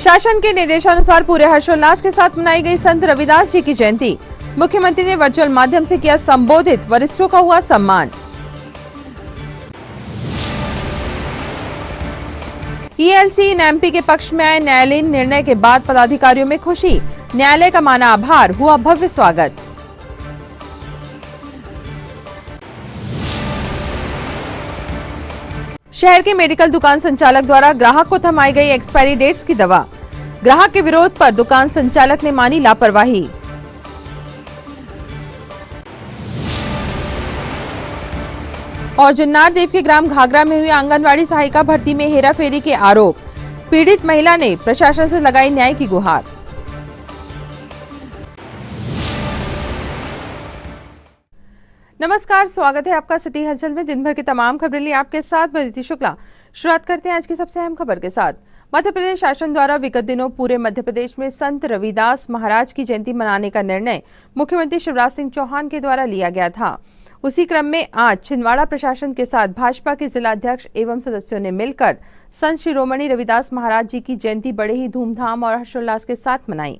शासन के निर्देशानुसार पूरे हर्षोल्लास के साथ मनाई गई संत रविदास जी की जयंती। मुख्यमंत्री ने वर्चुअल माध्यम से किया संबोधित, वरिष्ठों का हुआ सम्मान। ईएलसी इन एमपी के पक्ष में आए न्यायालयीन निर्णय के बाद पदाधिकारियों में खुशी, न्यायालय का माना आभार, हुआ भव्य स्वागत। शहर के मेडिकल दुकान संचालक द्वारा ग्राहक को थमाई गई एक्सपायरी डेट्स की दवा, ग्राहक के विरोध पर दुकान संचालक ने मानी लापरवाही। और जन्नार देव के ग्राम घाघरा में हुई आंगनवाड़ी सहायिका भर्ती में हेराफेरी के आरोप, पीड़ित महिला ने प्रशासन से लगाई न्याय की गुहार। नमस्कार, स्वागत है आपका सिटी हलचल में। दिन भर की तमाम खबरें लिए आपके साथ मैं अदिति शुक्ला। शुरुआत करते हैं आज की सबसे अहम खबर के साथ। मध्य प्रदेश शासन द्वारा विगत दिनों पूरे मध्य प्रदेश में संत रविदास महाराज की जयंती मनाने का निर्णय मुख्यमंत्री शिवराज सिंह चौहान के द्वारा लिया गया था। उसी क्रम में आज छिंदवाड़ा प्रशासन के साथ भाजपा के जिलाध्यक्ष एवं सदस्यों ने मिलकर संत शिरोमणि रविदास महाराज जी की जयंती बड़े ही धूमधाम और हर्षोल्लास के साथ मनाई।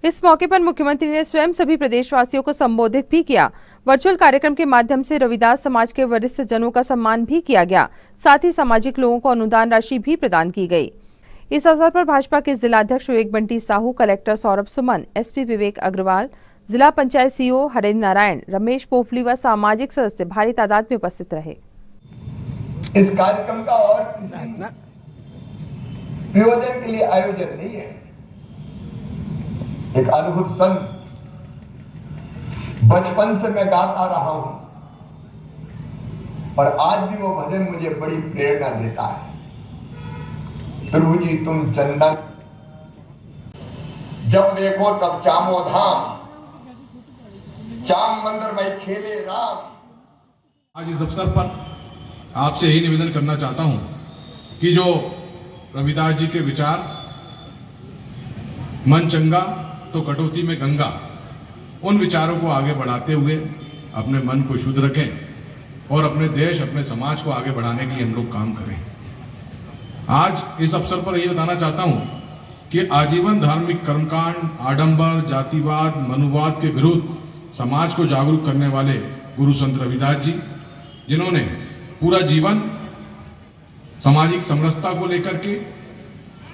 इस मौके पर मुख्यमंत्री ने स्वयं सभी प्रदेशवासियों को संबोधित भी किया। वर्चुअल कार्यक्रम के माध्यम से रविदास समाज के वरिष्ठ जनों का सम्मान भी किया गया, साथ ही सामाजिक लोगों को अनुदान राशि भी प्रदान की गई। इस अवसर पर भाजपा के जिलाध्यक्ष विवेक बंटी साहू, कलेक्टर सौरभ सुमन, एसपी विवेक अग्रवाल, जिला पंचायत सीईओ हरेंद्र नारायण, रमेश पोफली व सामाजिक सदस्य भारी तादाद में उपस्थित रहे। इस कार्यक्रम का और किसी प्रयोजन के लिए आयोजन नहीं है। एक अद्भुत संत बचपन से मैं गाता रहा हूं और आज भी वो भजन मुझे बड़ी प्रेरणा देता है। प्रभु जी तुम चंदन जब देखो तब चामो धाम, चाम मंदिर में खेले राम। आज इस अवसर पर आपसे यही निवेदन करना चाहता हूं कि जो रविदास जी के विचार, मन चंगा तो कटौती में गंगा, उन विचारों को आगे बढ़ाते हुए अपने मन को शुद्ध रखें और अपने देश, अपने समाज को आगे बढ़ाने के लिए हम लोग काम करें। आज इस अवसर पर यही बताना चाहता हूं कि आजीवन धार्मिक कर्मकांड, आडंबर, जातिवाद, मनुवाद के विरुद्ध समाज को जागरूक करने वाले गुरु संत रविदास जी, जिन्होंने पूरा जीवन सामाजिक समरसता को लेकर के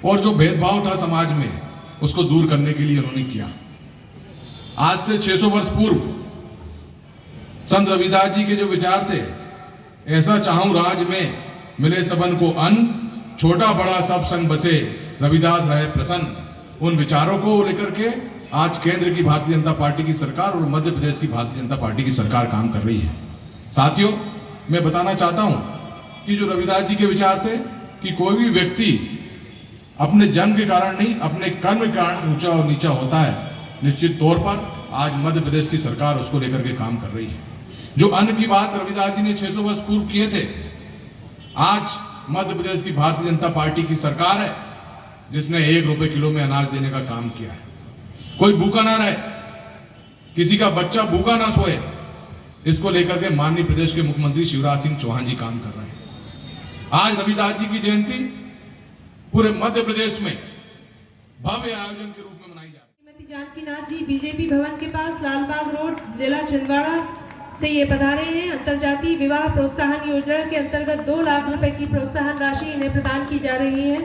और जो भेदभाव था समाज में उसको दूर करने के लिए उन्होंने किया। आज से 600 वर्ष पूर्व संत रविदास जी के जो विचार थे, ऐसा चाहूं राज में मिले सबन को अन्न, छोटा बड़ा सब संग बसे रविदास रहे प्रसन्न, उन विचारों को लेकर के आज केंद्र की भारतीय जनता पार्टी की सरकार और मध्य प्रदेश की भारतीय जनता पार्टी की सरकार काम कर रही है। साथियों, मैं बताना चाहता हूं कि जो रविदास जी के विचार थे कि कोई भी व्यक्ति अपने जन्म के कारण नहीं, अपने कर्म के कारण ऊंचा और नीचा होता है। निश्चित तौर पर आज मध्य प्रदेश की सरकार उसको लेकर के काम कर रही है। जो अन्न की बात रविदास जी ने 600 वर्ष पूर्व किए थे, आज मध्य प्रदेश की भारतीय जनता पार्टी की सरकार है जिसने 1 रुपए किलो में अनाज देने का काम किया है। कोई भूखा ना रहे, किसी का बच्चा भूखा ना सोए, इसको लेकर के माननीय प्रदेश के मुख्यमंत्री शिवराज सिंह चौहान जी काम कर रहे हैं। आज रविदास जी की जयंती पूरे मध्य प्रदेश में भव्य आयोजन के रूप में मनाई जा रही है। जानकीनाथ जी बीजेपी भवन के पास लालबाग रोड, जिला छिंदवाड़ा से ये पधारे हैं। अंतरजातीय विवाह प्रोत्साहन योजना के अंतर्गत 2 लाख रुपए की प्रोत्साहन राशि इन्हें प्रदान की जा रही है।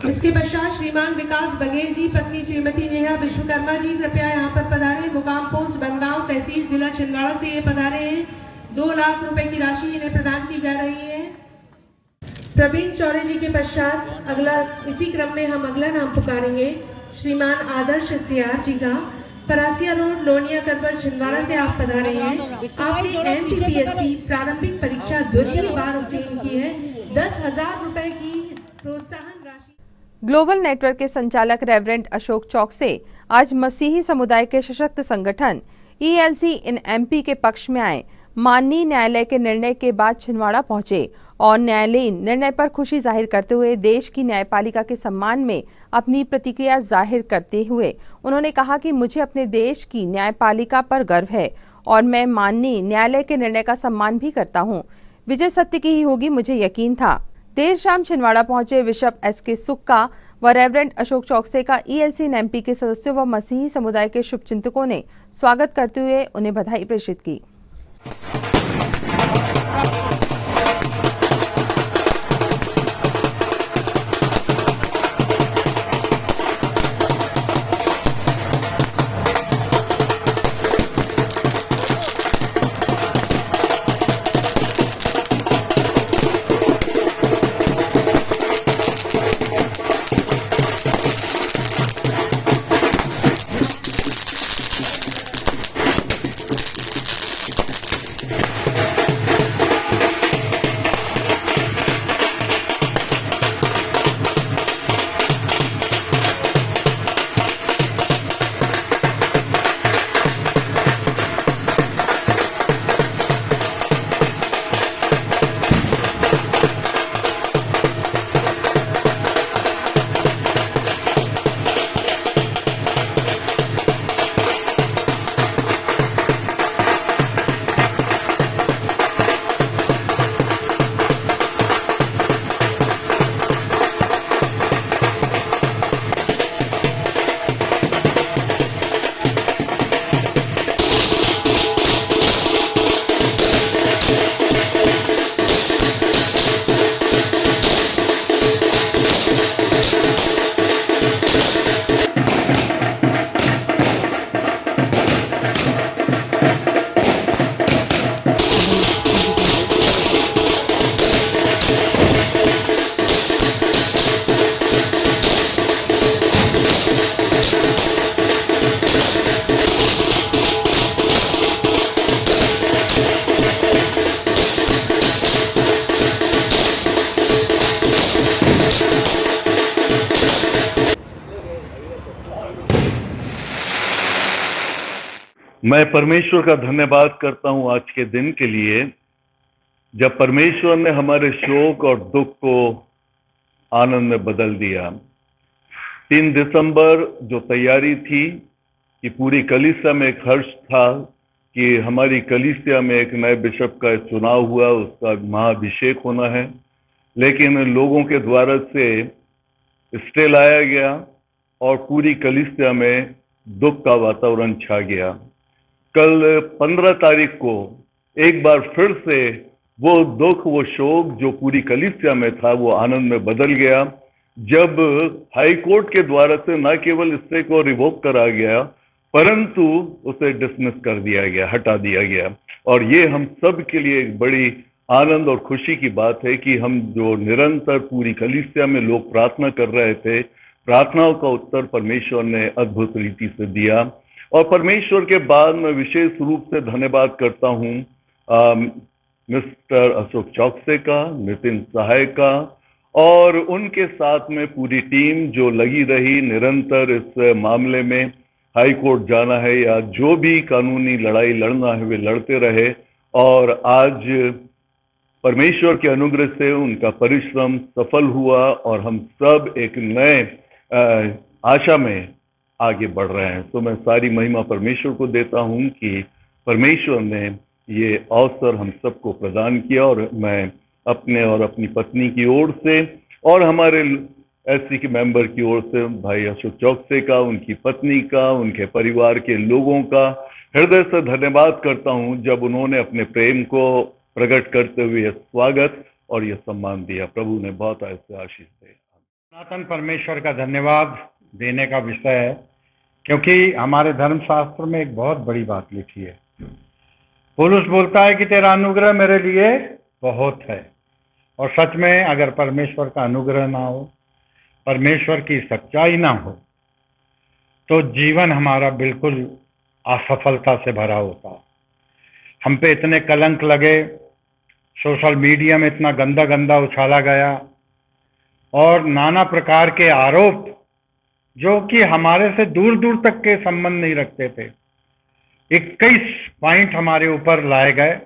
इसके पश्चात श्रीमान विकास बघेल जी, पत्नी श्रीमती नेहा विश्वकर्मा जी कृपया यहाँ पर पधारे। मुकाम पोस्ट बनगांव, तहसील जिला छिंदवाड़ा से ये पधारे हैं। 2 लाख रुपए की राशि इन्हें प्रदान की जा रही है। प्रवीण चौरे जी के पश्चात अगला, इसी क्रम में हम अगला नाम पुकारेंगे श्रीमान आदर्श सियार जी का। परासिया रोड, लोनिया करवर, छिंदवाड़ा से आप पधारे हैं। आपने एमपीपीएससी प्रारंभिक परीक्षा द्वितीय बार उत्तीर्ण की है। 10,000 रुपए की प्रोत्साहन राशि। ग्लोबल नेटवर्क के संचालक रेवरेंड अशोक चौकसे आज मसीही समुदाय के सशक्त संगठन ईएलसी इन एमपी के पक्ष में आए। माननीय न्यायालय के निर्णय के बाद छिंदवाड़ा पहुंचे और न्यायालयीन निर्णय पर खुशी जाहिर करते हुए देश की न्यायपालिका के सम्मान में अपनी प्रतिक्रिया जाहिर करते हुए उन्होंने कहा कि मुझे अपने देश की न्यायपालिका पर गर्व है और मैं माननीय न्यायालय के निर्णय का सम्मान भी करता हूं। विजय सत्य की ही होगी, मुझे यकीन था। देर शाम छिंदवाड़ा पहुंचे बिशप एसके सुक्का व रेवरेंड अशोक चौकसे का ELC NMP के सदस्यों व मसीही समुदाय के शुभचिंतकों ने स्वागत करते हुए उन्हें बधाई प्रेषित की। मैं परमेश्वर का धन्यवाद करता हूं आज के दिन के लिए, जब परमेश्वर ने हमारे शोक और दुख को आनंद में बदल दिया। 3 दिसंबर जो तैयारी थी कि पूरी कलीसिया में एक हर्ष था कि हमारी कलीसिया में एक नए बिशप का चुनाव हुआ, उसका महाअभिषेक होना है, लेकिन लोगों के द्वारा से स्टे लाया गया और पूरी कलीसिया में दुख का वातावरण छा गया। कल 15 तारीख को एक बार फिर से वो दुख, वो शोक जो पूरी कलीसिया में था, वो आनंद में बदल गया जब हाई कोर्ट के द्वारा से न केवल स्टे को रिवोक करा गया, परंतु उसे डिसमिस कर दिया गया, हटा दिया गया। और ये हम सब के लिए एक बड़ी आनंद और खुशी की बात है कि हम जो निरंतर पूरी कलीसिया में लोग प्रार्थना कर रहे थे, प्रार्थनाओं का उत्तर परमेश्वर ने अद्भुत रीति से दिया। और परमेश्वर के बाद मैं विशेष रूप से धन्यवाद करता हूं मिस्टर अशोक चौकसे का, नितिन सहाय का और उनके साथ में पूरी टीम जो लगी रही निरंतर इस मामले में। हाई कोर्ट जाना है या जो भी कानूनी लड़ाई लड़ना है वे लड़ते रहे और आज परमेश्वर के अनुग्रह से उनका परिश्रम सफल हुआ और हम सब एक नए आशा में आगे बढ़ रहे हैं। तो मैं सारी महिमा परमेश्वर को देता हूं कि परमेश्वर ने ये अवसर हम सबको प्रदान किया और मैं अपने और अपनी पत्नी की ओर से और हमारे एससी के मेंबर की ओर से भाई अशोक चौकसे का, उनकी पत्नी का, उनके परिवार के लोगों का हृदय से धन्यवाद करता हूं जब उन्होंने अपने प्रेम को प्रकट करते हुए स्वागत और यह सम्मान दिया। प्रभु ने बहुत ऐसे आशीष दे। सनातन परमेश्वर का धन्यवाद देने का विषय है, क्योंकि हमारे धर्मशास्त्र में एक बहुत बड़ी बात लिखी है। पौलुस बोलता है कि तेरा अनुग्रह मेरे लिए बहुत है। और सच में अगर परमेश्वर का अनुग्रह ना हो, परमेश्वर की सच्चाई ना हो, तो जीवन हमारा बिल्कुल असफलता से भरा होता। हम पे इतने कलंक लगे, सोशल मीडिया में इतना गंदा गंदा उछाला गया और नाना प्रकार के आरोप जो कि हमारे से दूर दूर तक के संबंध नहीं रखते थे। 21 पॉइंट हमारे ऊपर लाए गए,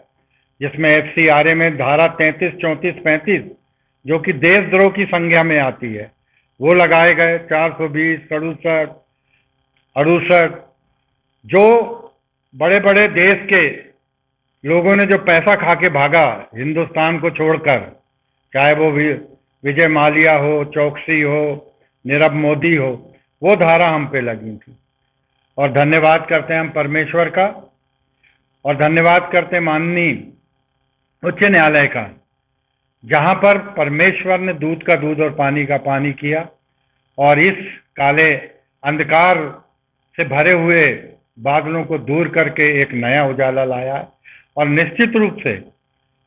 जिसमें FCRA में धारा 33, 34, 35 जो कि देशद्रोह की संज्ञा में आती है वो लगाए गए। 420, 68 जो बड़े बड़े देश के लोगों ने जो पैसा खा के भागा हिंदुस्तान को छोड़कर, चाहे वो विजय माल्या हो, चौकसी हो, नीरव मोदी हो, वो धारा हम पे लगी थी। और धन्यवाद करते हैं हम परमेश्वर का, और धन्यवाद करते हैं माननीय उच्च न्यायालय का, जहां पर परमेश्वर ने दूध का दूध और पानी का पानी किया और इस काले अंधकार से भरे हुए बादलों को दूर करके एक नया उजाला लाया है। और निश्चित रूप से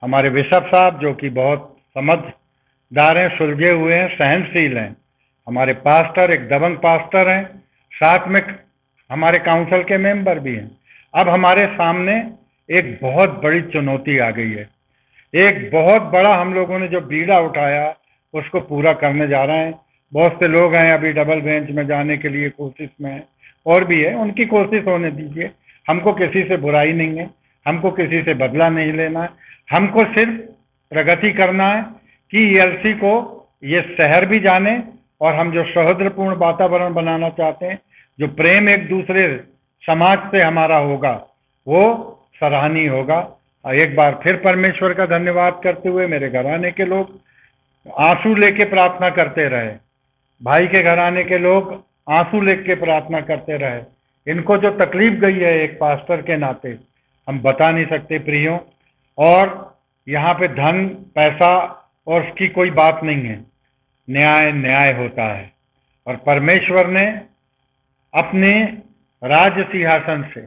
हमारे बिशप साहब, जो कि बहुत समझदार हैं, सुलझे हुए हैं, सहनशील हैं, हमारे पास्टर एक दबंग पास्टर हैं, साथ में हमारे काउंसिल के मेंबर भी हैं। अब हमारे सामने एक बहुत बड़ी चुनौती आ गई है। एक बहुत बड़ा हम लोगों ने जो बीड़ा उठाया उसको पूरा करने जा रहे हैं। बहुत से लोग हैं अभी डबल बेंच में जाने के लिए कोशिश में हैं, और भी है, उनकी कोशिश होने दीजिए। हमको किसी से बुराई नहीं है, हमको किसी से बदला नहीं लेना है, हमको सिर्फ प्रगति करना है कि ईएलसी को ये शहर भी जाने, और हम जो सौहार्दपूर्ण वातावरण बनाना चाहते हैं, जो प्रेम एक दूसरे समाज से हमारा होगा, वो सराहनीय होगा। एक बार फिर परमेश्वर का धन्यवाद करते हुए मेरे घराने के लोग आंसू लेके प्रार्थना करते रहे, भाई के घराने के लोग आंसू लेके प्रार्थना करते रहे। इनको जो तकलीफ गई है एक पास्टर के नाते हम बता नहीं सकते प्रियो। और यहाँ पे धन पैसा और उसकी कोई बात नहीं है, न्याय न्याय होता है। और परमेश्वर ने अपने राज सिंहासन से,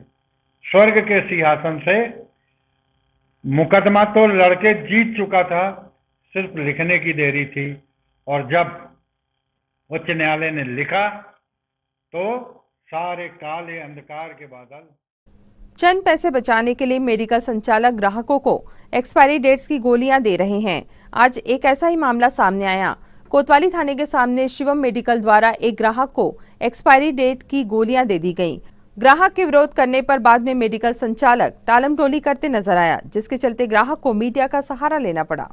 स्वर्ग के सिंहासन से मुकदमा तो लड़के जीत चुका था, सिर्फ लिखने की देरी थी। और जब उच्च न्यायालय ने लिखा तो सारे काले अंधकार के बादल। चंद पैसे बचाने के लिए मेडिकल संचालक ग्राहकों को एक्सपायरी डेट्स की गोलियां दे रहे हैं। आज एक ऐसा ही मामला सामने आया। कोतवाली थाने के सामने शिवम मेडिकल द्वारा एक ग्राहक को एक्सपायरी डेट की गोलियां दे दी गईं। ग्राहक के विरोध करने पर बाद में मेडिकल संचालक टालमटोली करते नजर आया, जिसके चलते ग्राहक को मीडिया का सहारा लेना पड़ा।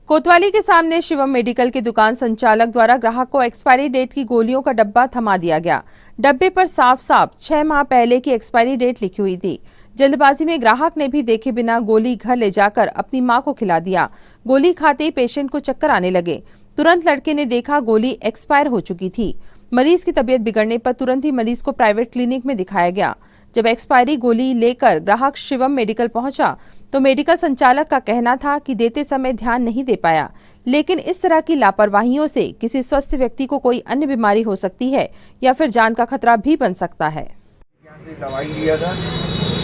कोतवाली के सामने शिवम मेडिकल की दुकान संचालक द्वारा ग्राहक को एक्सपायरी डेट की गोलियों का डब्बा थमा दिया गया। डब्बे पर साफ साफ 6 माह पहले की एक्सपायरी डेट लिखी हुई थी। जल्दबाजी में ग्राहक ने भी देखे बिना गोली घर ले जाकर अपनी मां को खिला दिया। गोली खाते ही पेशेंट को चक्कर आने लगे। तुरंत लड़के ने देखा गोली एक्सपायर हो चुकी थी। मरीज की तबीयत बिगड़ने पर तुरंत ही मरीज को प्राइवेट क्लिनिक में दिखाया गया। जब एक्सपायरी गोली लेकर ग्राहक शिवम मेडिकल पहुंचा तो मेडिकल संचालक का कहना था कि देते समय ध्यान नहीं दे पाया, लेकिन इस तरह की लापरवाहियों से किसी स्वस्थ व्यक्ति को कोई अन्य बीमारी हो सकती है या फिर जान का खतरा भी बन सकता है। यहाँ से दवाई लिया था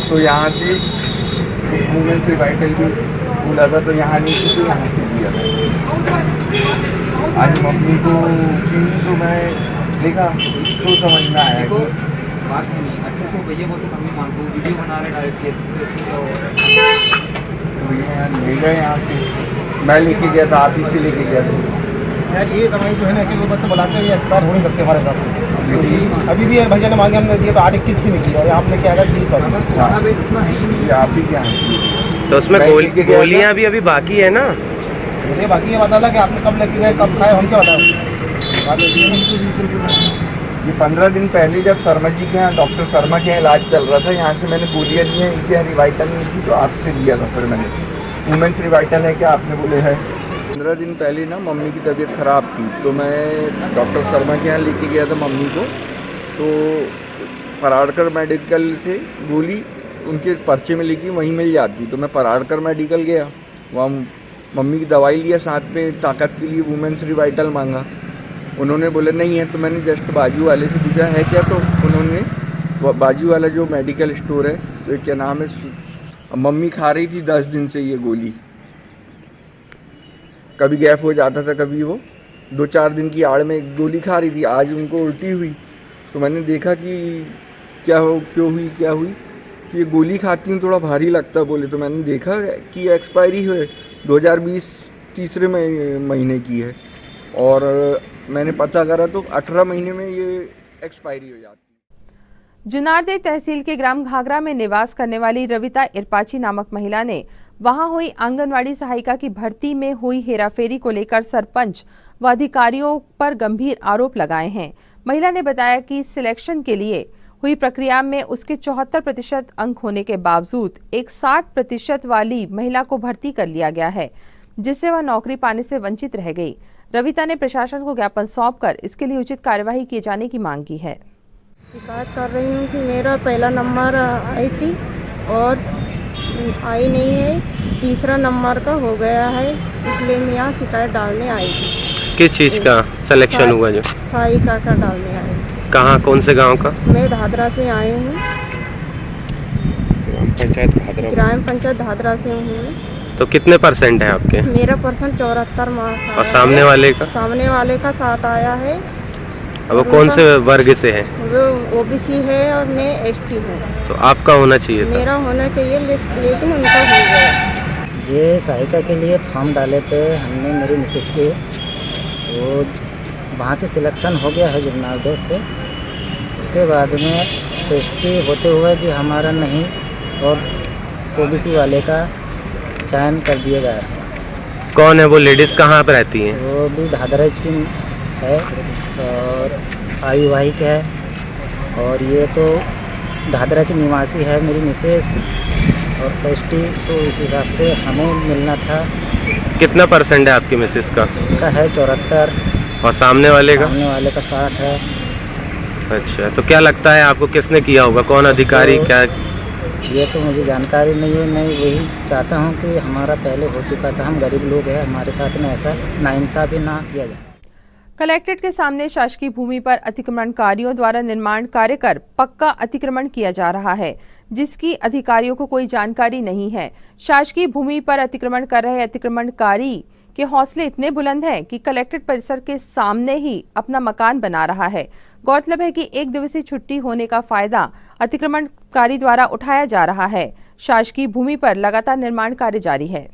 तो यहाँ से मूवमेंट से वाइटल भी बोला था, तो यहाँ नहीं थी तो यहाँ से लिया था। आज मम्मी को तो मैं देखा तो समझ में आया कि बात नहीं अच्छे से भैया बोलते मम्मी मान को वीडियो बना रहे डायरेक्ट तो यहाँ ले गए। यहाँ से मैं लेके गया था, आप ही से लेके गया था। यार ये दवाई जो है ना, कि बच्चे बुलाते हैं, ये एक्सपायर हो नहीं सकते हमारे हिसाब से। अभी भी भैया ने मांगे, हमने दिया तो 8-21 की निकली और आपने क्या है 20 वाली। आप ही क्या तो उसमें गोलियां भी अभी बाकी है ना? ये बाकी ये बता कि आपने कब लेके गए, कब खाए, हम क्या बताओ। ये 15 दिन पहले जब शर्मा जी के यहाँ, डॉक्टर शर्मा के यहाँ इलाज चल रहा था, यहाँ से मैंने गोलियाँ ली हैं। इनके यहाँ रिवाइटल नहीं थी तो आपसे लिया था फिर मैंने। वुमेन्स रिवाइटल है क्या आपने बोले है। 15 दिन पहले ना मम्मी की तबीयत ख़राब थी तो मैं डॉक्टर शर्मा के यहाँ लेके गया था मम्मी को। तो पराड़कर मेडिकल से गोली उनके पर्चे में लिखी वहीं मिल जाती, तो मैं पराड़कर मेडिकल गया, वहाँ मम्मी की दवाई लिया, साथ में ताकत के लिए वुमेन्स रिवाइटल मांगा। उन्होंने बोले नहीं है, तो मैंने जस्ट बाजू वाले से पूछा है क्या, तो उन्होंने बाजू वाला जो मेडिकल स्टोर है तो क्या नाम है, मम्मी खा रही थी 10 दिन से ये गोली, कभी गैप हो जाता था, कभी वो 2-4 दिन की आड़ में एक गोली खा रही थी। आज उनको उल्टी हुई तो मैंने देखा कि क्या हुई कि ये गोली खाती हूँ थोड़ा भारी लगता बोले, तो मैंने देखा कि एक्सपायरी है 2020 तीसरे महीने की है, और मैंने पता करा तो 18 महीने में ये एक्सपायरी हो जाती है। जुनारदेव तहसील के ग्राम घाघरा में निवास करने वाली रविता इरपाची नामक महिला ने वहां हुई आंगनवाड़ी सहायिका की भर्ती में हुई हेराफेरी को लेकर सरपंच व अधिकारियों पर गंभीर आरोप लगाए हैं। महिला ने बताया कि सिलेक्शन के लिए हुई प्रक्रिया में उसके 74% अंक होने के बावजूद एक 60% वाली महिला को भर्ती कर लिया गया है, जिससे वह नौकरी पाने से वंचित रह गई। रविता ने प्रशासन को ज्ञापन सौंपकर इसके लिए उचित कार्यवाही किए जाने की मांग की है। शिकायत कर रही हूँ कि मेरा पहला नंबर आई थी और आई नहीं है, तीसरा नंबर का हो गया है, इसलिए मैं यहाँ शिकायत डालने आई थी। किस चीज़ का सिलेक्शन हुआ जो? सहायिका का डालने आई। कहाँ, कौन से गांव का? मैं धादरा से आई हूँ, ग्राम पंचायत धादरा से हूँ। तो कितने परसेंट है आपके? मेरा परसेंट 74 मार्क्स। और सामने वाले का? सामने वाले का 60 आया है। अब वो कौन से वर्ग से है? वो ओबीसी है और मैं एसटी हूँ। तो आपका होना चाहिए था? मेरा होना चाहिए लेकिन उनका हो गया। ये सहायिका के लिए फॉर्म डाले थे हमने, मेरी मिसेज के, वो वहाँ से सिलेक्शन हो गया है जुगनारदह से। उसके बाद में एसटी होते हुए भी हमारा नहीं और ओबीसी वाले का चयन कर दिया गया है। कौन है वो लेडीज़, कहाँ पर रहती हैं? वो भी धादराज की है और आयुवाहिक है, और ये तो धादरा की निवासी है मेरी मिसेस, और एसटी तो उस हिसाब से हमें मिलना था। कितना परसेंट है आपकी मिसेस का? का है 74। और सामने वाले का? सामने वाले का 60 है। अच्छा, तो क्या लगता है आपको किसने किया होगा, कौन अधिकारी? तो क्या ये तो मुझे जानकारी नहीं है। मैं यही चाहता हूँ कि हमारा पहले हो चुका था, हम गरीब लोग हैं, हमारे साथ में ऐसा नाइंसाफ़ी ना किया जाए। कलेक्ट्रेट के सामने शासकीय भूमि पर अतिक्रमणकारियों द्वारा निर्माण कार्य कर पक्का अतिक्रमण किया जा रहा है, जिसकी अधिकारियों को कोई जानकारी नहीं है। शासकीय भूमि पर अतिक्रमण कर रहे अतिक्रमणकारी के हौसले इतने बुलंद हैं कि कलेक्ट्रेट परिसर के सामने ही अपना मकान बना रहा है। गौरतलब है कि 1 दिवसीय छुट्टी होने का फायदा अतिक्रमणकारी द्वारा उठाया जा रहा है। शासकीय भूमि पर लगातार निर्माण कार्य जारी है।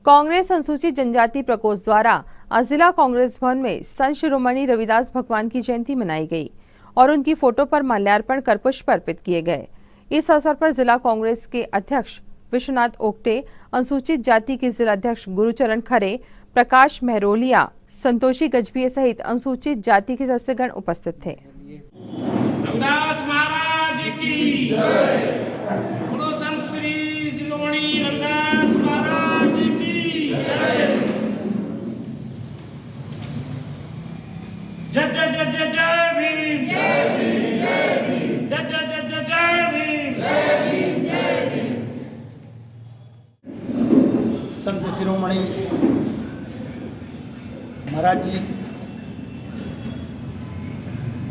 कांग्रेस अनुसूचित जनजाति प्रकोष्ठ द्वारा आज जिला कांग्रेस भवन में संत शिरोमणि रविदास भगवान की जयंती मनाई गई और उनकी फोटो पर माल्यार्पण कर पुष्प अर्पित किए गए। इस अवसर पर जिला कांग्रेस के अध्यक्ष विश्वनाथ ओक्टे, अनुसूचित जाति के जिला अध्यक्ष गुरुचरण खरे, प्रकाश महरोलिया, संतोषी गजभिये सहित अनुसूचित जाति के सदस्यगण उपस्थित थे। रविदास महाराज की जय। बोलो संत श्री शिरोमणि रविदास महाराज की जय। जय जय जय जय जय भीम, जय भीम, जय भीम, जय जय जय जय जय भीम, जय भीम, जय भीम। संत शिरोमणि महाराज जी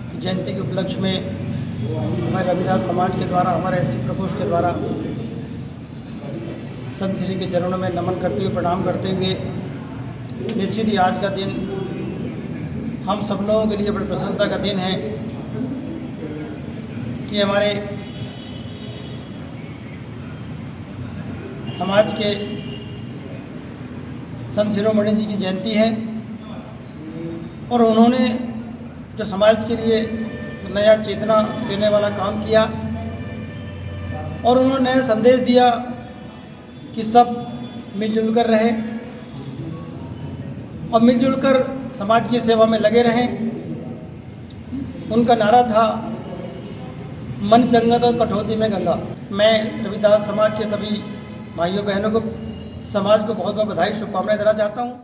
की जयंती के उपलक्ष्य में हमारे रविदास समाज के द्वारा, हमारे एससी प्रकोष्ठ के द्वारा संत श्री के चरणों में नमन करते हुए, प्रणाम करते हुए, निश्चित ही आज का दिन हम सब लोगों के लिए बड़ी प्रसन्नता का दिन है कि हमारे समाज के संत शिरोमणि जी की जयंती है और उन्होंने जो समाज के लिए नया चेतना देने वाला काम किया और उन्होंने नया संदेश दिया कि सब मिलजुल कर रहे और मिलजुल कर समाज की सेवा में लगे रहें। उनका नारा था, मन चंगा तो कठौती में गंगा। मैं रविदास समाज के सभी भाइयों बहनों को, समाज को बहुत बहुत बधाई, शुभकामनाएं देना चाहता हूँ।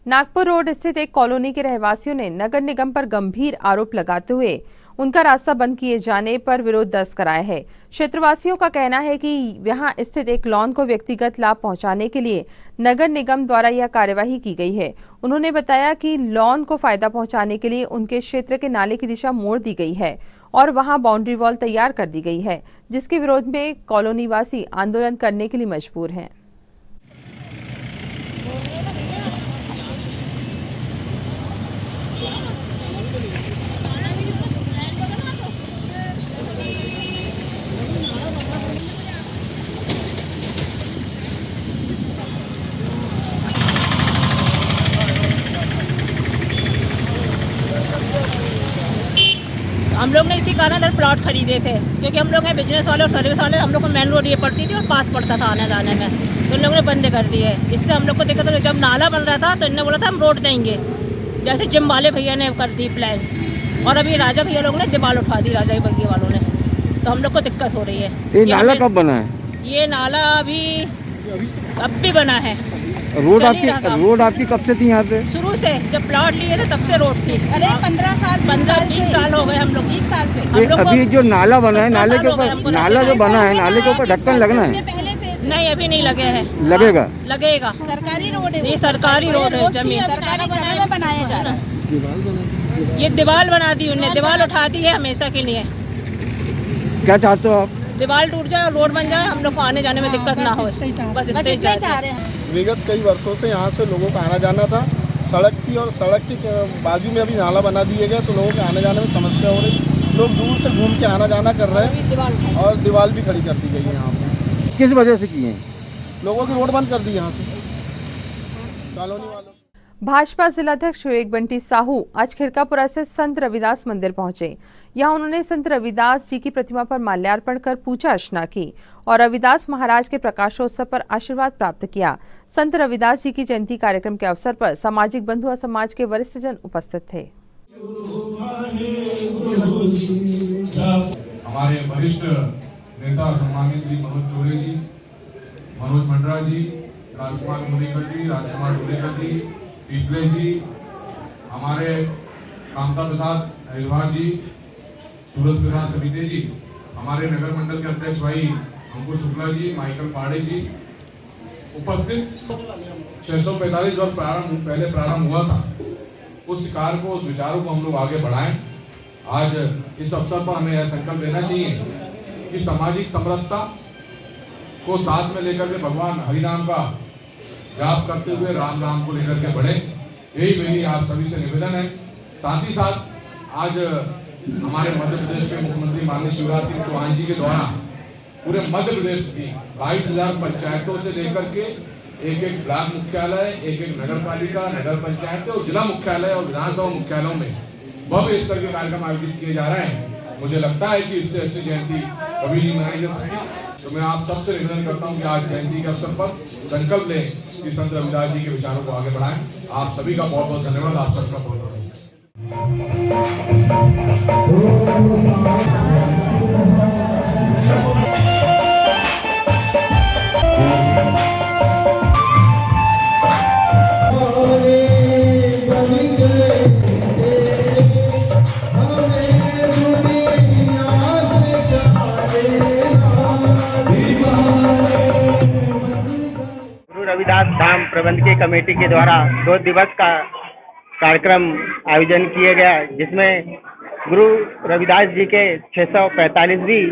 नागपुर रोड स्थित एक कॉलोनी के रहवासियों ने नगर निगम पर गंभीर आरोप लगाते हुए उनका रास्ता बंद किए जाने पर विरोध दर्ज कराया है। क्षेत्रवासियों का कहना है कि यहां स्थित एक लॉन को व्यक्तिगत लाभ पहुंचाने के लिए नगर निगम द्वारा यह कार्यवाही की गई है। उन्होंने बताया कि लॉन को फायदा पहुंचाने के लिए उनके क्षेत्र के नाले की दिशा मोड़ दी गई है और वहां बाउंड्री वॉल तैयार कर दी गई है, जिसके विरोध में कॉलोनी वासी आंदोलन करने के लिए मजबूर हैं। हम लोग ने इसी थानेदार प्लॉट खरीदे थे, क्योंकि हम लोग हैं बिजनेस वाले और सर्विस वाले, हम लोग को मेन रोड ये पड़ती थी और पास पड़ता था आने जाने में, तो इन लोगों ने बंद कर दिए। इससे हम लोग को दिक्कत हो, जब नाला बन रहा था तो इन्होंने बोला था हम रोड देंगे, जैसे जिम वाले भैया ने कर दी प्लान, और अभी राजा भैया लोगों ने दीवार उठा दी, राजा भैया वालों ने, तो हम लोग को दिक्कत हो रही है। ये नाला कब बना है? ये नाला अभी अब भी बना है। रोड आपकी कब से थी यहाँ पे? शुरू से जब प्लॉट लिए थे तब से रोड थी। अरे 15-20 साल हो गए हम लोग, 20 साल से। अभी जो नाला बना है, नाले के ऊपर नाला जो बना है, नाले के ऊपर ढक्कन लगना है? नहीं, अभी नहीं लगे हैं। लगेगा। सरकारी रोड है, ये सरकारी रोड है, जमीन सरकारी जगह में बनाया जा रहा है। ये दीवार बना दी उन्होंने, दीवार उठा दी है हमेशा के लिए। क्या चाहते हो आप? दीवार टूट जाए और रोड बन जाए, हम लोग को आने जाने में दिक्कत ना हो, बस इतना ही चाह रहे हैं। विगत कई वर्षों से यहाँ से लोगों का आना जाना था, सड़क थी और सड़क के बाजू में अभी नाला बना दिए गए, तो लोगों के आने जाने में समस्या हो रही। लोग दूर से घूम के आना जाना कर रहे हैं और दीवार भी खड़ी कर दी गई है यहाँ पर। किस वजह से की है? लोगों की रोड बंद कर दी यहाँ से कॉलोनी वालों। भाजपा जिलाध्यक्ष विवेक बंटी साहू आज खिरकापुरा से संत रविदास मंदिर पहुंचे। यहां उन्होंने संत रविदास जी की प्रतिमा पर माल्यार्पण कर पूजा अर्चना की और रविदास महाराज के प्रकाशोत्सव पर आशीर्वाद प्राप्त किया। संत रविदास जी की जयंती कार्यक्रम के अवसर पर सामाजिक बंधु और समाज के वरिष्ठ जन उपस्थित थे। हमारे वरिष्ठ नेता सम्मानित श्री मनोज चौरे जी, मनोज मंडरा जी, राजकुमार मुनेकर जी, राजकुमार डोलेकर जी, पीपले जी, हमारे कामता प्रसाद अहिलवार जी, सूरज प्रसाद सविते जी, हमारे नगर मंडल के अध्यक्ष भाई अंकुश शुक्ला जी, माइकल पाड़े जी उपस्थित। 645 वर्ष पहले प्रारंभ हुआ था, उस शिकार को, उस विचारों को हम लोग आगे बढ़ाएं। आज इस अवसर पर हमें यह संकल्प लेना चाहिए कि सामाजिक समरसता को साथ में लेकर के भगवान हरिनाम का जाप करते हुए राम नाम को लेकर के बढ़े, यही मेरी आप सभी से निवेदन है। साथ ही साथ आज हमारे मध्य प्रदेश के मुख्यमंत्री माननीय शिवराज सिंह चौहान जी के द्वारा पूरे मध्य प्रदेश की 22,000 पंचायतों से लेकर के एक ब्लॉक मुख्यालय, एक नगर पालिका, नगर पंचायत और जिला मुख्यालय और विधानसभा मुख्यालयों में भव्य स्तर के कार्यक्रम आयोजित किए जा रहे हैं। मुझे लगता है कि इससे अच्छी जयंती कभी नहीं मनाई जा सकती। तो मैं आप सबसे निवेदन करता हूं कि आज जयंती के अवसर पर संकल्प लें कि संत रविदास जी के विचारों को आगे बढ़ाएं। आप सभी का बहुत बहुत धन्यवाद। आप सबका बहुत बहुत रविदास धाम प्रबंधकीय कमेटी के द्वारा 2 दिवस का कार्यक्रम आयोजन किया गया, जिसमें गुरु रविदास जी के 645वीं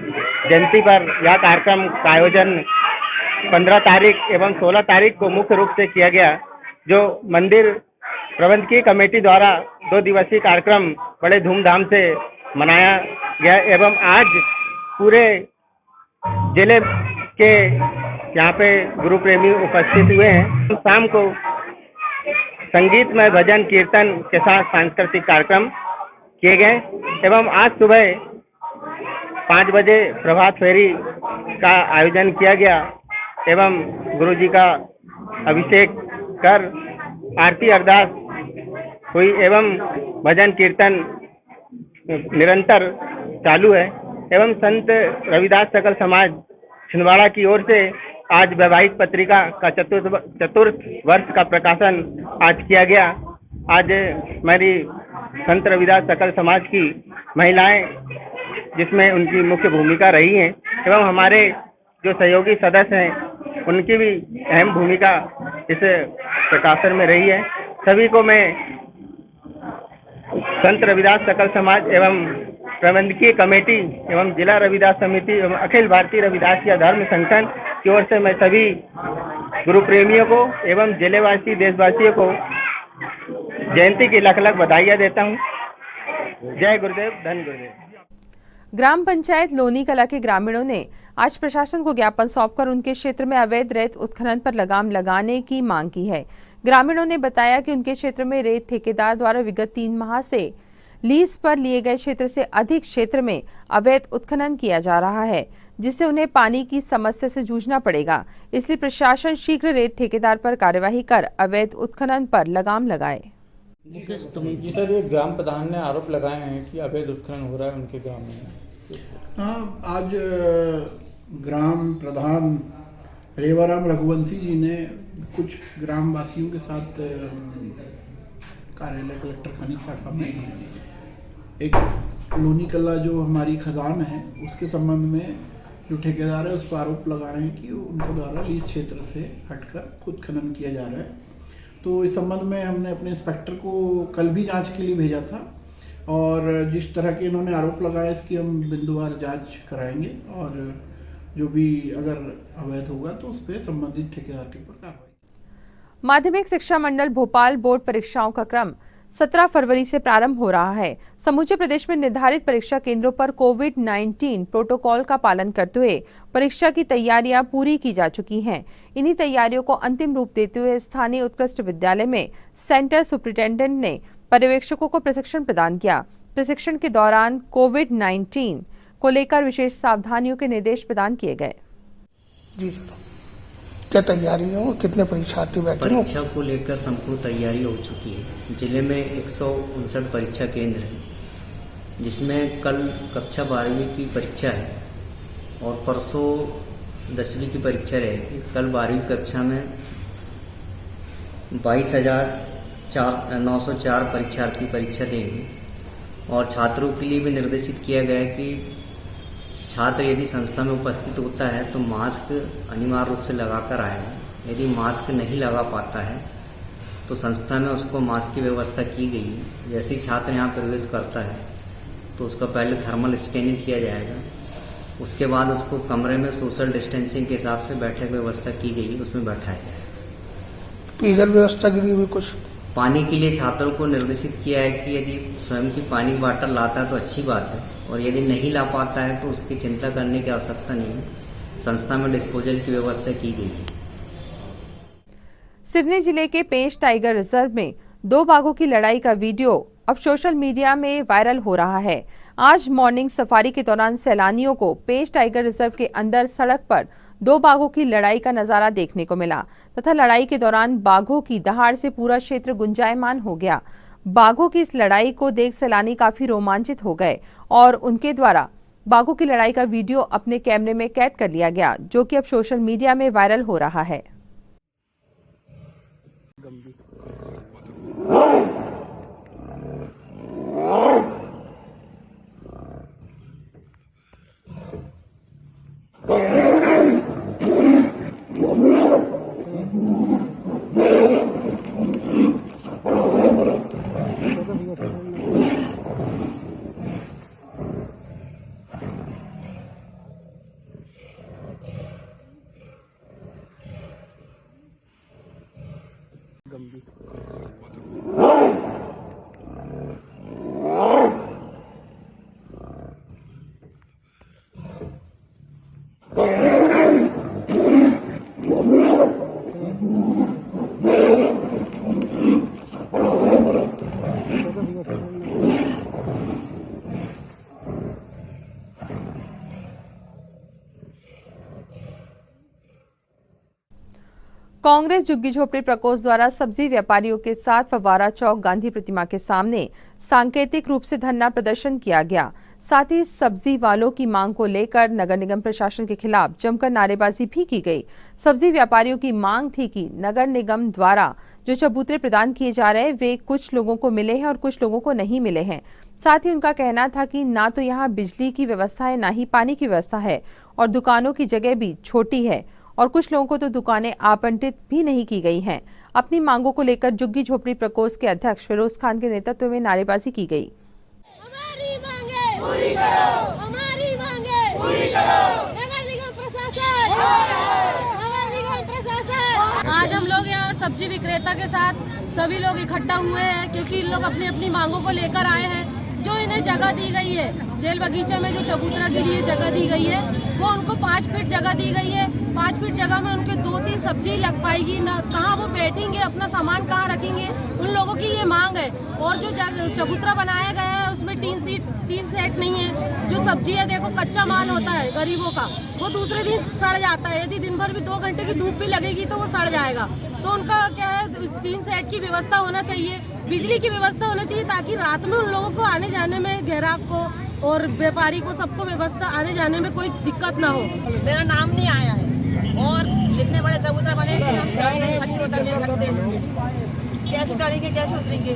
जयंती पर यह कार्यक्रम का आयोजन 15 तारीख एवं 16 तारीख को मुख्य रूप से किया गया। जो मंदिर प्रबंधकीय कमेटी द्वारा 2 दिवसीय कार्यक्रम बड़े धूमधाम से मनाया गया एवं आज पूरे जिले के यहाँ पे गुरु प्रेमी उपस्थित हुए हैं। शाम को संगीतमय भजन कीर्तन के साथ सांस्कृतिक कार्यक्रम किए गए एवं आज सुबह 5 बजे प्रभात फेरी का आयोजन किया गया एवं गुरु जी का अभिषेक कर आरती अरदास हुई एवं भजन कीर्तन निरंतर चालू है एवं संत रविदास सकल समाज छिंदवाड़ा की ओर से आज वैवाहिक पत्रिका का चतुर्थ वर्ष का प्रकाशन आज किया गया। आज मेरी संत रविदास सकल समाज की महिलाएं, जिसमें उनकी मुख्य भूमिका रही है एवं हमारे जो सहयोगी सदस्य हैं उनकी भी अहम भूमिका इस प्रकाशन में रही है। सभी को मैं संत रविदास सकल समाज एवं प्रबंधकीय कमेटी एवं जिला रविदास समिति एवं अखिल भारतीय रविदास धर्म संगठन की ओर से मैं सभी गुरु प्रेमियों को एवं जिलेवासी देशवासियों को जयंती की लख लख बधाइयाँ देता हूँ। जय गुरुदेव, धन गुरुदेव। ग्राम पंचायत लोनी कला के ग्रामीणों ने आज प्रशासन को ज्ञापन सौंपकर उनके क्षेत्र में अवैध रेत उत्खनन पर लगाम लगाने की मांग की है। ग्रामीणों ने बताया कि उनके क्षेत्र में रेत ठेकेदार द्वारा विगत 3 माह से लीज पर लिए गए क्षेत्र से अधिक क्षेत्र में अवैध उत्खनन किया जा रहा है, जिससे उन्हें पानी की समस्या से जूझना पड़ेगा। इसलिए प्रशासन शीघ्र रेत ठेकेदार पर कार्यवाही कर अवैध उत्खनन पर लगाम लगाए। जी सर, ये ग्राम प्रधान ने आरोप लगाए हैं कि अवैध उत्खनन हो रहा है उनके ग्राम में। हाँ, आज ग्राम प्रधान रेवाराम रघुवंशी जी ने कुछ ग्रामवासियों के साथ कार्यालय कलेक्टर खनिज शाखा में एक लोनी कल्ला जो हमारी खदान है उसके संबंध में जो ठेकेदार है उस पर आरोप लगा रहे हैं कि उनके द्वारा लीज क्षेत्र से हटकर खुद खनन किया जा रहा है। तो इस संबंध में हमने अपने इंस्पेक्टर को कल भी जांच के लिए भेजा था और जिस तरह के इन्होंने आरोप लगाया इसकी हम बिंदुवार जांच कराएंगे और जो भी अगर अवैध होगा तो उस पर संबंधित ठेकेदार के ऊपर कार्रवाई। माध्यमिक शिक्षा मंडल भोपाल बोर्ड परीक्षाओं का क्रम 17 फरवरी से प्रारंभ हो रहा है। समूचे प्रदेश में निर्धारित परीक्षा केंद्रों पर कोविड-19 प्रोटोकॉल का पालन करते हुए परीक्षा की तैयारियां पूरी की जा चुकी हैं। इन्हीं तैयारियों को अंतिम रूप देते हुए स्थानीय उत्कृष्ट विद्यालय में सेंटर सुपरिटेंडेंट ने पर्यवेक्षकों को प्रशिक्षण प्रदान किया। प्रशिक्षण के दौरान कोविड-19 को लेकर विशेष सावधानियों के निर्देश प्रदान किए गए। जी सर, क्या तैयारी हो, कितने परीक्षार्थी बैठे? परीक्षा को लेकर संपूर्ण तैयारी हो चुकी है। जिले में 159 परीक्षा केंद्र हैं, जिसमें कल कक्षा 12वीं की परीक्षा है और परसों 10वीं की परीक्षा रहेगी। कल 12वीं कक्षा में 22,904 परीक्षार्थी परीक्षा देंगे और छात्रों के लिए भी निर्देशित किया गया है कि छात्र यदि संस्था में उपस्थित होता है तो मास्क अनिवार्य रूप से लगाकर आएगा। यदि मास्क नहीं लगा पाता है तो संस्था में उसको मास्क की व्यवस्था की गई है। जैसे ही छात्र यहाँ प्रवेश करता है तो उसका पहले थर्मल स्कैनिंग किया जाएगा, उसके बाद उसको कमरे में सोशल डिस्टेंसिंग के हिसाब से बैठक व्यवस्था की गई है, उसमें बैठाया जाएगा। पेयजल व्यवस्था के लिए भी कुछ? पानी के लिए छात्रों को निर्देशित किया है कि यदि स्वयं की पानी बॉटल लाता है तो अच्छी बात है और यदि नहीं ला पाता है तो उसकी चिंता करने की आवश्यकता नहीं है। संस्था में डिस्पोजल की व्यवस्था की गई है। सिवनी जिले के पेंच टाइगर रिजर्व में 2 बाघों की लड़ाई का वीडियो अब सोशल मीडिया में वायरल हो रहा है। आज मॉर्निंग सफारी के दौरान सैलानियों को पेंच टाइगर रिजर्व के अंदर सड़क पर 2 बाघों की लड़ाई का नजारा देखने को मिला तथा लड़ाई के दौरान बाघों की दहाड़ से पूरा क्षेत्र गुंजायमान हो गया। बाघों की इस लड़ाई को देख सैलानी काफी रोमांचित हो गए और उनके द्वारा बाघों की लड़ाई का वीडियो अपने कैमरे में कैद कर लिया गया, जो कि अब सोशल मीडिया में वायरल हो रहा है। कांग्रेस झुग्गी झोपड़ी प्रकोष्ठ द्वारा सब्जी व्यापारियों के साथ फव्वारा चौक गांधी प्रतिमा के सामने सांकेतिक रूप से धरना प्रदर्शन किया गया। साथ ही सब्जी वालों की मांग को लेकर नगर निगम प्रशासन के खिलाफ जमकर नारेबाजी भी की गई। सब्जी व्यापारियों की मांग थी कि नगर निगम द्वारा जो चबूतरे प्रदान किए जा रहे हैं वे कुछ लोगों को मिले हैं और कुछ लोगों को नहीं मिले हैं। साथ ही उनका कहना था कि ना तो यहाँ बिजली की व्यवस्था है, ना ही पानी की व्यवस्था है और दुकानों की जगह भी छोटी है और कुछ लोगों को तो दुकानें आवंटित भी नहीं की गई हैं। अपनी मांगों को लेकर झुग्गी झोपड़ी प्रकोष्ठ के अध्यक्ष फिरोज खान के नेतृत्व में नारेबाजी की गई। हमारी मांगे पूरी करो, हमारी मांगे पूरी करो। नगर निगम प्रशासन, नगर निगम प्रशासन। आज हम लोग यहाँ सब्जी विक्रेता के साथ सभी लोग इकट्ठा हुए हैं क्योंकि इन लोग अपनी अपनी मांगों को लेकर आए हैं। जो इन्हें जगह दी गई है जेल बगीचा में, जो चबूतरा के लिए जगह दी गई है वो उनको 5 फीट जगह दी गई है। 5 फीट जगह में उनके 2-3 सब्जी लग पाएगी ना, कहाँ वो बैठेंगे, अपना सामान कहाँ रखेंगे, उन लोगों की ये मांग है। और जो चबूतरा बनाया गया है उस उसमें 3 सेट नहीं है। जो सब्जी है देखो कच्चा माल होता है गरीबों का, वो दूसरे दिन सड़ जाता है। यदि दिन भर भी 2 घंटे की धूप भी लगेगी तो वो सड़ जाएगा। तो उनका क्या है 3 सेट की व्यवस्था होना चाहिए, बिजली की व्यवस्था होना चाहिए, ताकि रात में उन लोगों को आने जाने में, ग्राहक को और व्यापारी को सबको व्यवस्था आने जाने में कोई दिक्कत ना हो। मेरा नाम नहीं आया है और जितने बड़े चबूतरा बने हम चढ़ नहीं सकते, उतर नहीं सकते। कैसे चढ़ेंगे कैसे उतरेंगे?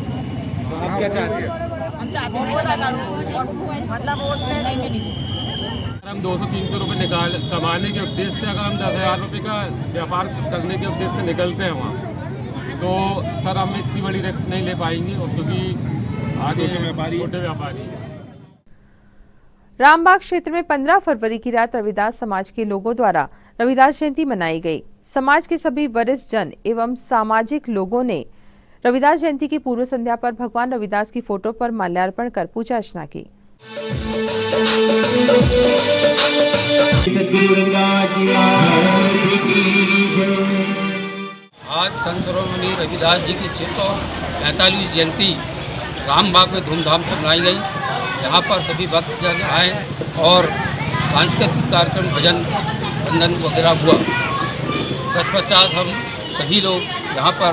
आप क्या चाहते हैं? हम चाहते हैं वोट करूँ और मतलब वोट में नहीं मिली। हम 200-300 रुपये कमाने के उद्देश्य से अगर हम 10,000 रुपये का व्यापार करने के उद्देश्य से निकलते हैं वहाँ, तो सर हम इतनी बड़ी रिस्क नहीं ले पाएंगे, और क्योंकि आगे छोटे व्यापारी। रामबाग क्षेत्र में 15 फरवरी की रात रविदास समाज के लोगों द्वारा रविदास जयंती मनाई गई। समाज के सभी वरिष्ठ जन एवं सामाजिक लोगों ने रविदास जयंती की पूर्व संध्या पर भगवान रविदास की फोटो पर माल्यार्पण कर पूजा अर्चना की। आज संत शिरोमणि रविदास जी की 645 जयंती रामबाग में धूमधाम से मनाई गई। यहाँ पर सभी भक्तजन आए और सांस्कृतिक कार्यक्रम, भजन वंदन वगैरह हुआ। तत्पश्चात हम सभी लोग यहाँ पर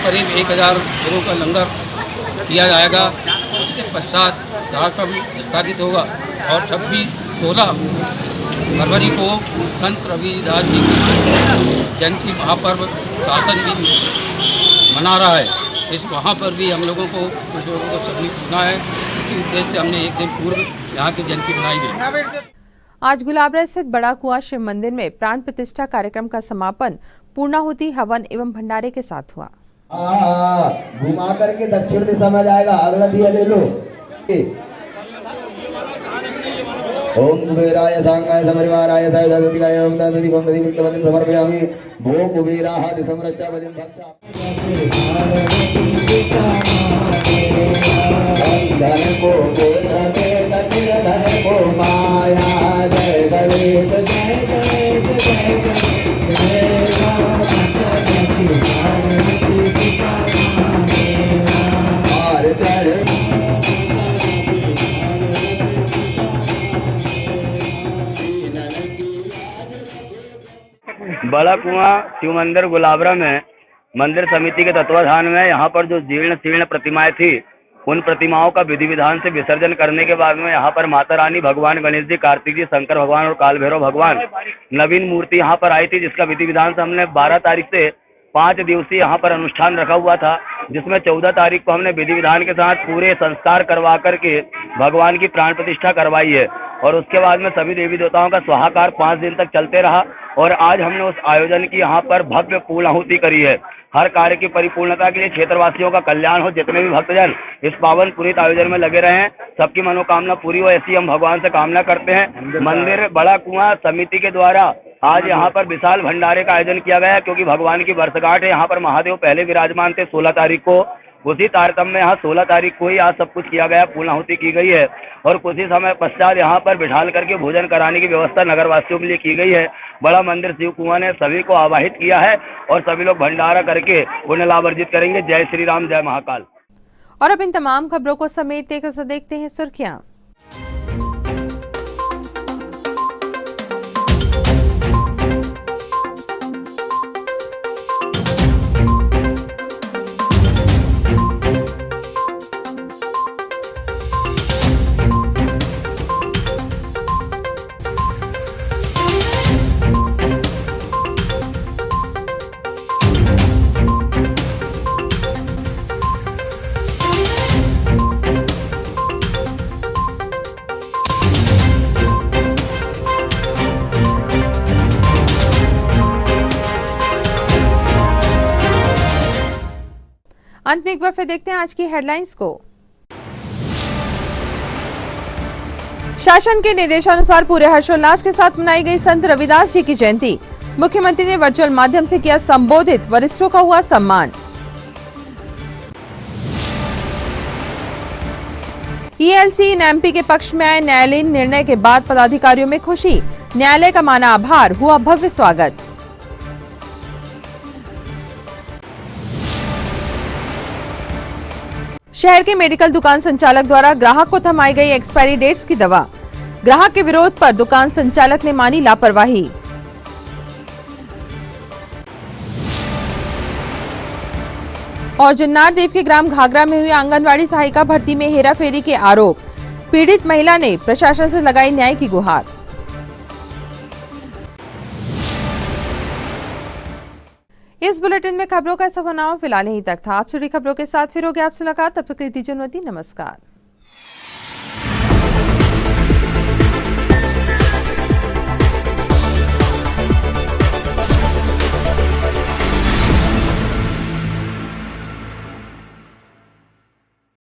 करीब 1000 लोगों का लंगर किया जाएगा। उसके पश्चात कार्यक्रम स्थगित होगा और 16 फरवरी को संत रविदास जी की जयंती महापर्व शासन भी मना रहा है। इस वहाँ पर भी हम लोगों को कुछ लोगों को सभी सुना है। इसी उद्देश्य से हमने एक दिन पूर्व यहाँ की जयंती मनाई गई। आज गुलाबरा स्थित बड़ा कुआं शिव मंदिर में प्राण प्रतिष्ठा कार्यक्रम का समापन पूर्णाहुति, हवन एवं भंडारे के साथ हुआ। घुमा करके दक्षिण दिशा में जाएगा, अगला दिया ले लो। ओम कुबेराय सांगाय समरिवाराय सायदादिकाय ओम दादि ओम दधि मिक्तवलिं समर्पयामि। भो कुबेराः दिसंरक्षा बलिं भक्षा। धन को गोत्रते कतिर धन को माया। जय गणेश जय गणेश जय गणेश। और चढ़ बड़ा कुआं शिव मंदिर गुलाबरा में मंदिर समिति के तत्वाधान में यहाँ पर जो जीर्ण शीर्ण प्रतिमाएं थी, उन प्रतिमाओं का विधि विधान से विसर्जन करने के बाद में यहाँ पर माता रानी, भगवान गणेश जी, कार्तिक जी, शंकर भगवान और काल भैरव भगवान नवीन मूर्ति यहाँ पर आई थी, जिसका विधि विधान से हमने 12 तारीख से 5 दिवसीय यहाँ पर अनुष्ठान रखा हुआ था, जिसमें 14 तारीख को हमने विधि विधान के साथ पूरे संस्कार करवा करके भगवान की प्राण प्रतिष्ठा करवाई है। और उसके बाद में सभी देवी देवताओं का स्वाहाकार 5 दिन तक चलते रहा। और आज हमने उस आयोजन की यहाँ पर भव्य पूर्णाहुति करी है। हर कार्य की परिपूर्णता के लिए क्षेत्रवासियों का कल्याण हो, जितने भी भक्तजन इस पावन पुनीत आयोजन में लगे रहे हैं, सबकी मनोकामना पूरी हो, ऐसी हम भगवान से कामना करते हैं। मंदिर बड़ा कुआं समिति के द्वारा आज यहाँ पर विशाल भंडारे का आयोजन किया गया है, क्योंकि भगवान की वर्षगांठ है। यहाँ पर महादेव पहले विराजमान थे 16 तारीख को, उसी तारतम्य में यहाँ 16 तारीख को ही आज सब कुछ किया गया, पूर्णाहुति की गई है। और कुछ ही समय पश्चात यहाँ पर बिठाल करके भोजन कराने की व्यवस्था नगरवासियों के लिए की गई है। बड़ा मंदिर शिव कुआं ने सभी को आवाहित किया है और सभी लोग भंडारा करके पुण्य लाभ अर्जित करेंगे। जय श्री राम, जय महाकाल। और अब इन तमाम खबरों को समेट देखते हैं सुर्खियां। अंत में एक बार फिर देखते हैं आज की हेडलाइंस को। शासन के निर्देशानुसार पूरे हर्षोल्लास के साथ मनाई गई संत रविदास जी की जयंती। मुख्यमंत्री ने वर्चुअल माध्यम से किया संबोधित, वरिष्ठों का हुआ सम्मान। ईएलसी एमपी के पक्ष में आए न्यायालयीन निर्णय के बाद पदाधिकारियों में खुशी, न्यायालय का माना आभार, हुआ भव्य स्वागत। शहर के मेडिकल दुकान संचालक द्वारा ग्राहक को थमाई गई एक्सपायरी डेट्स की दवा। ग्राहक के विरोध पर दुकान संचालक ने मानी लापरवाही। और जुन्नार देव के ग्राम घाघरा में हुई आंगनवाड़ी सहायिका भर्ती में हेराफेरी के आरोप। पीड़ित महिला ने प्रशासन से लगाई न्याय की गुहार। इस बुलेटिन में खबरों का सफरनामा फिलहाल यहीं तक था। आप जुड़ी खबरों के साथ फिर होगी आपसे मुलाकात। तब तक के लिए दीजिए अनुमति। नमस्कार।